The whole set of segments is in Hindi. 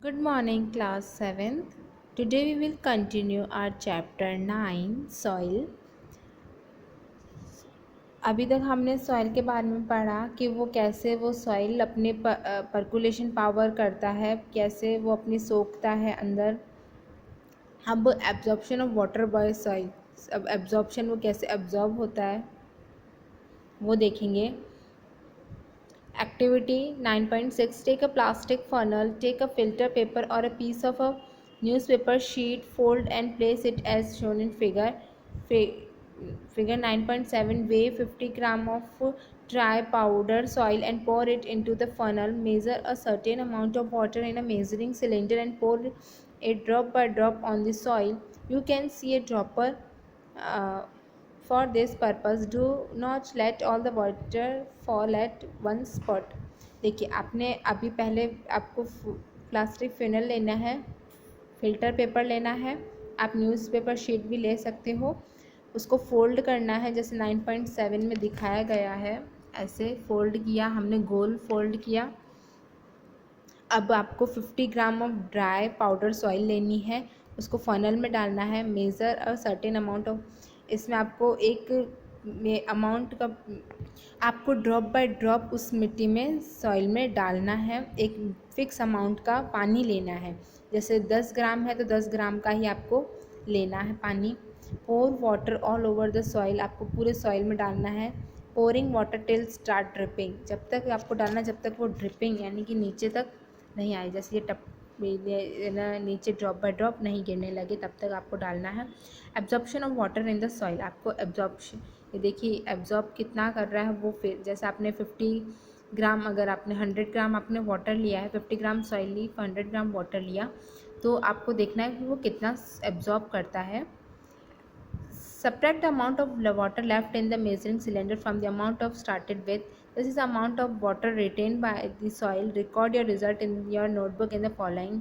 Good morning, class 7th. Today we will continue our chapter 9 soil. अभी तक हमने सॉइल के बारे में पढ़ा कि वो कैसे वो सॉइल अपने परकुलेशन पावर करता है, कैसे वो अपनी सोखता है अंदर। अब absorption of water bye soil, अब एब्जॉर्प्शन वो कैसे एब्जॉर्ब होता है वो देखेंगे। Activity 9.6. Take a plastic funnel, take a filter paper or a piece of a newspaper sheet, fold and place it as shown in figure. Figure 9.7. Weigh 50 gram of dry powder soil and pour it into the funnel. Measure a certain amount of water in a measuring cylinder and pour it drop by drop on the soil. You can see a dropper. Uh, for this purpose, do not let all the water fall at one spot. देखिए, आपने अभी पहले आपको प्लास्टिक फिनल लेना है, फिल्टर पेपर लेना है, आप न्यूज़पेपर शीट भी ले सकते हो। उसको फोल्ड करना है जैसे 9.7 में दिखाया गया है, ऐसे फोल्ड किया हमने, गोल फोल्ड किया। अब आपको 50 gram of dry powder soil लेनी है, उसको फनल में डालना है। Measure a certain amount of, इसमें आपको एक अमाउंट का आपको ड्रॉप बाय ड्रॉप उस मिट्टी में सॉइल में डालना है। एक फिक्स अमाउंट का पानी लेना है, जैसे 10 ग्राम है तो 10 ग्राम का ही आपको लेना है पानी। Pour water all over the soil, आपको पूरे सॉइल में डालना है। Pouring water till start dripping, जब तक आपको डालना जब तक वो ड्रिपिंग यानी कि नीचे तक नहीं आई, जैसे ये टप नीचे ड्रॉप बाय ड्रॉप नहीं गिरने लगे तब तक आपको डालना है। Absorption of water in the soil, आपको एब्जॉर्प्शन, ये देखिए एब्जॉर्ब कितना कर रहा है वो। फिर जैसे आपने 50 ग्राम, अगर आपने 100 ग्राम आपने वाटर लिया है, 50 ग्राम सॉइल ली, 100 ग्राम वाटर लिया, तो आपको देखना है कि वो कितना एब्जॉर्ब करता है। Subtract the amount of water left in the measuring cylinder from the amount of started with. This is the amount of water retained by the soil. Record your result in your notebook in the following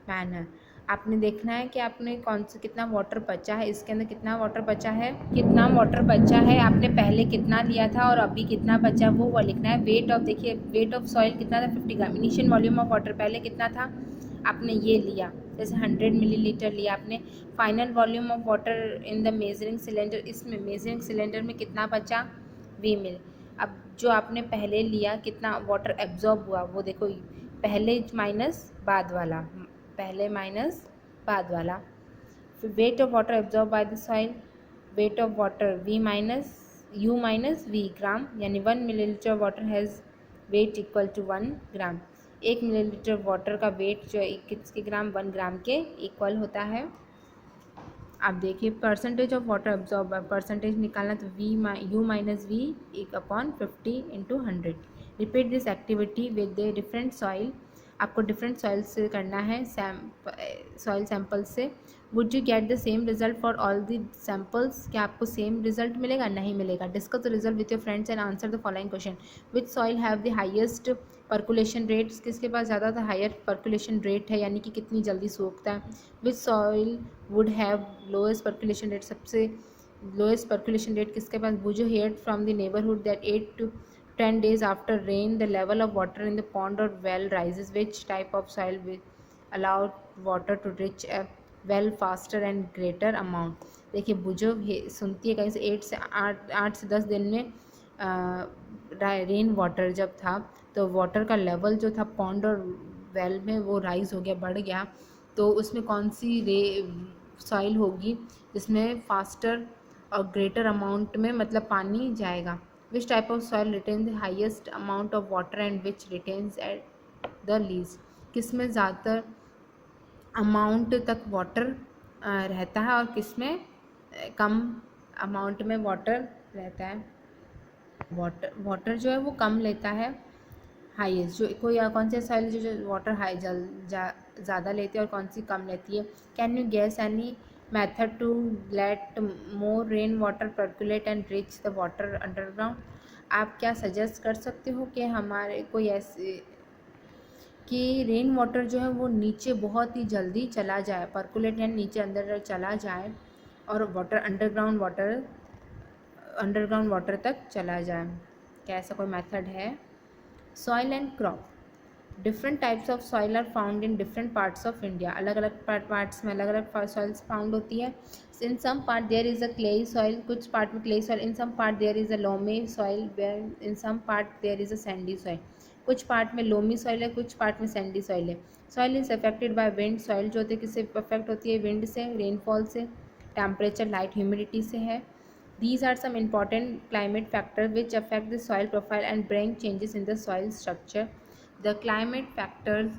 manner. आपने देखना है कि आपने कौन सा कितना वाटर बचा है, इसके अंदर कितना वाटर बचा है, कितना वाटर बचा है, आपने पहले कितना लिया था और अभी कितना बचा वो लिखना है। वेट ऑफ, देखिए वेट ऑफ सॉइल कितना था, 50 ग्राम। इनिशियल वॉल्यूम ऑफ वाटर पहले कितना था, आपने ये लिया, जैसे 100 मिलीलीटर लिया आपने। Final volume of water in the measuring cylinder, इसमें मेजरिंग सिलेंडर में कितना बचा, वी मिल। अब जो आपने पहले लिया कितना वाटर एब्जॉर्ब हुआ वो देखो, पहले माइनस बाद वाला, पहले माइनस बाद वाला। फिर weight of water absorb by the soil, weight of water V minus U minus V gram, यानी 1 millilitre water has weight equal to 1 gram. 1 millilitre water का वेट जो कितने ग्राम, 1 ग्राम के इक्वल होता है। आप देखिए percentage of water absorb, percentage निकालना तो यू माइनस वी एक upon 50 into 100। Repeat this activity with the different soil, आपको डिफरेंट सॉइल से करना है, सॉइल सैम्पल से। Would you get the same result for all the samples, क्या आपको सेम रिजल्ट मिलेगा, नहीं मिलेगा। Discuss the result with your friends and answer the following question. Which soil have the highest percolation rates, किसके पास ज़्यादा हायर परकुलेशन रेट है, यानी कि कितनी जल्दी सूखता है। Which soil would have lowest percolation rate, सबसे लोएस्ट परकुलेशन रेट किसके पास। Would you hear from the neighbourhood that 8 to 10 days after rain the level of water in the pond or well rises. Which type of soil will allow water to reach a well faster and greater amount। देखिए बुझो सुनती है कहीं से 8 से 10 दिन में रेन वाटर जब था तो वाटर का लेवल जो था पॉन्ड और वेल में वो राइज हो गया, बढ़ गया, तो उसमें कौन सी सॉइल होगी जिसमें फास्टर और ग्रेटर अमाउंट में मतलब पानी जाएगा। Which type of soil retain the highest amount of water and which retains at the least, किसमें ज़्यादातर अमाउंट तक वाटर रहता है और किसमें कम अमाउंट में वाटर रहता है। वाटर जो है वो कम लेता है, हाईएस्ट जो कोई कौन सी सॉइल जो वाटर हाई ज़्यादा लेती है और कौन सी कम लेती है। Can you guess any method to let more rain water percolate and reach the water underground, आप क्या सजेस्ट कर सकते हो कि हमारे कोई ऐसे कि रेन वाटर जो है वो नीचे बहुत ही जल्दी चला जाए, पर्कुलेट यानी नीचे अंदर चला जाए और वाटर अंडरग्राउंड वाटर तक चला जाए, क्या ऐसा कोई मेथड है। Soil and crop, different types of soil are found in different parts of India, अलग अलग पार्ट्स में अलग अलग सॉइल्स फाउंड होती है. In some part there is a clayey soil, कुछ पार्ट में clayey soil, in some part there is a loamy soil, in some part there is a sandy soil. कुछ पार्ट में लोमी सॉइल है, कुछ पार्ट में सैंडी सॉइल है. Soil is affected by wind, soil जो होती है किससे अफेक्ट होती है, विंड से, रेनफॉल से, टेम्परेचर, लाइट, ह्यूमिडिटी से है. These are some important climate factors which affect the soil profile and bring changes in the soil structure. The climate factors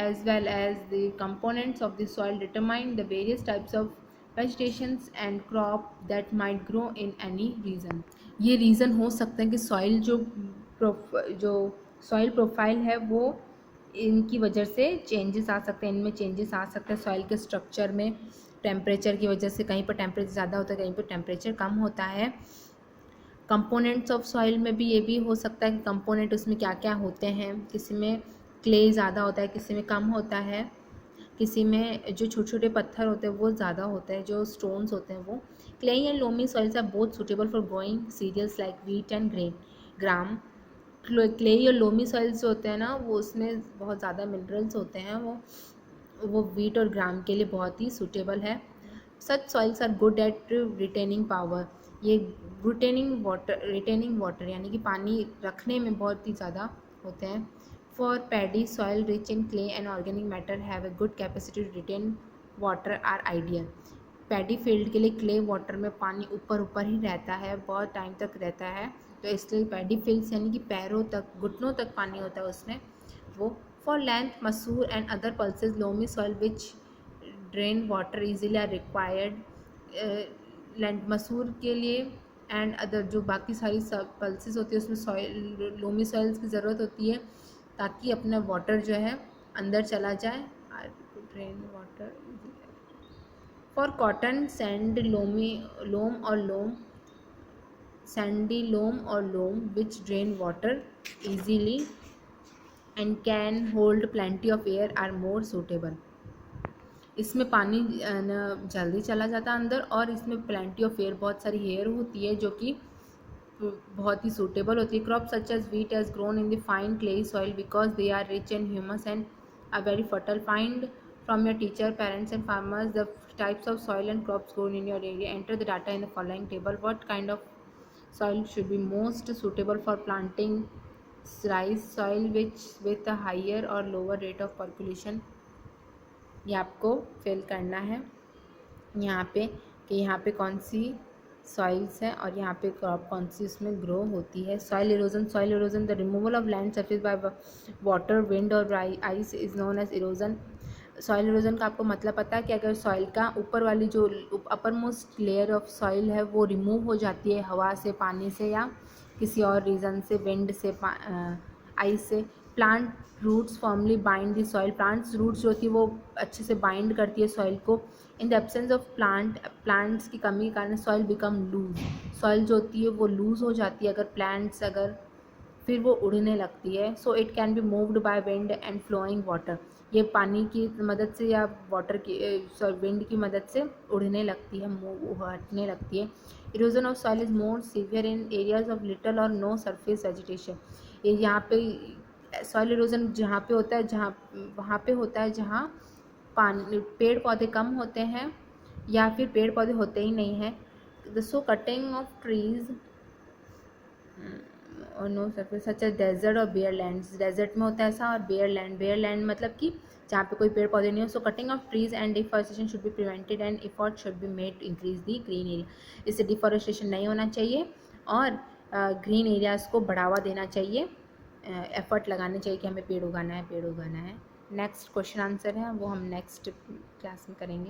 as well as the components of the soil determine the various types of vegetations and crop that might grow in any region. ये रीज़न हो सकते हैं कि सॉइल जो सॉइल प्रोफाइल है वो इनकी वजह से चेंजेस आ सकते हैं, इनमें चेंजेस आ सकते हैं सॉइल के स्ट्रक्चर में, टेम्परेचर की वजह से, कहीं पर टेम्परेचर ज़्यादा होता है, कहीं पर टेम्परेचर कम होता है. कंपोनेंट्स ऑफ सॉइल में भी ये भी हो सकता है कि कंपोनेंट उसमें क्या क्या होते हैं, किसी में क्ले ज़्यादा होता है, किसी में कम होता है, किसी में जो छोटे छोटे पत्थर होते हैं वो ज़्यादा होते हैं, जो स्टोन्स होते हैं वो. Clay and loamy soils are both suitable for growing cereals like wheat and gram. Clay और लोमी सॉइल्स जो होते हैं ना वो उसमें बहुत ज़्यादा मिनरल्स होते हैं, वो व्हीट और ग्राम के लिए बहुत ही सूटेबल है. Such soils are good at retaining power, ये रिटेनिंग वाटर यानी कि पानी रखने में बहुत ही ज़्यादा होते हैं. For paddy soil rich in clay and organic matter have a good capacity to retain water are ideal. Paddy field के लिए क्ले वाटर में पानी ऊपर ऊपर ही रहता है, बहुत टाइम तक रहता है, तो इसलिए पैडी फील्ड्स यानी कि पैरों तक, घुटनों तक पानी होता है उसमें वो. For lentil masoor and other pulses loamy soil which drain water easily are required. Land मसूर के लिए एंड अदर जो बाकी सारी पल्सेस होती है उसमें सॉइल लोमी सॉइल्स की ज़रूरत होती है ताकि अपना वाटर जो है अंदर चला जाए. Drain water for cotton sand sandy loam और loam which drain water easily and can hold plenty of air are more suitable. इसमें पानी जल्दी चला जाता है अंदर और इसमें प्लेंटी ऑफ एयर, बहुत सारी एयर होती है जो कि बहुत ही सूटेबल होती है. Crop such as wheat as grown in the fine clayey soil because they are rich in humus and are very fertile. Find from your teacher, parents and farmers the types of soil and crops grown in your area. Enter the data in the following table. What kind of soil should be most suitable for planting rice? Soil which with a higher or lower rate of percolation. ये आपको फिल करना है यहाँ पे कि यहाँ पे कौन सी सॉइल्स हैं और यहाँ पे क्रॉप कौन सी उसमें ग्रो होती है. Soil erosion the removal of land surface by water, wind और ice is known as erosion. Soil erosion का आपको मतलब पता है कि अगर सॉइल का ऊपर वाली जो upper most layer of soil है वो रिमूव हो जाती है हवा से, पानी से या किसी और रीज़न से, विंड से, आइस से. Plant roots firmly bind the soil, plants roots जो होती है वो अच्छे से बाइंड करती है सॉइल को. In the absence of plants की कमी के कारण सॉइल बिकम लूज, सॉइल जो होती है वो लूज़ हो जाती है अगर फिर वो उड़ने लगती है. So it can be moved by wind and flowing water, ये पानी की मदद से या वाटर की विंड की मदद से उड़ने लगती है, हटने लगती है. Erosion of soil is more severe in areas of little और नो सरफेस वेजिटेशन. ये यहाँ पे सॉइल इरोजन जहाँ पे होता है, वहाँ पे होता है जहाँ पानी, पेड़ पौधे कम होते हैं या फिर पेड़ पौधे होते ही नहीं हैं. सो कटिंग ऑफ ट्रीज और no surface such as desert और बेयर लैंड. डेजर्ट में होता है ऐसा, और बेयर लैंड मतलब कि जहाँ पे कोई पेड़ पौधे नहीं हो. So cutting of trees and deforestation should be prevented and effort should be made to increase the green area. इससे डिफॉरेस्टेशन नहीं होना चाहिए और ग्रीन एरियाज़ को बढ़ावा देना चाहिए, एफर्ट लगाने चाहिए कि हमें पेड़ उगाना है. नेक्स्ट क्वेश्चन आंसर है वो हम नेक्स्ट क्लास में करेंगे.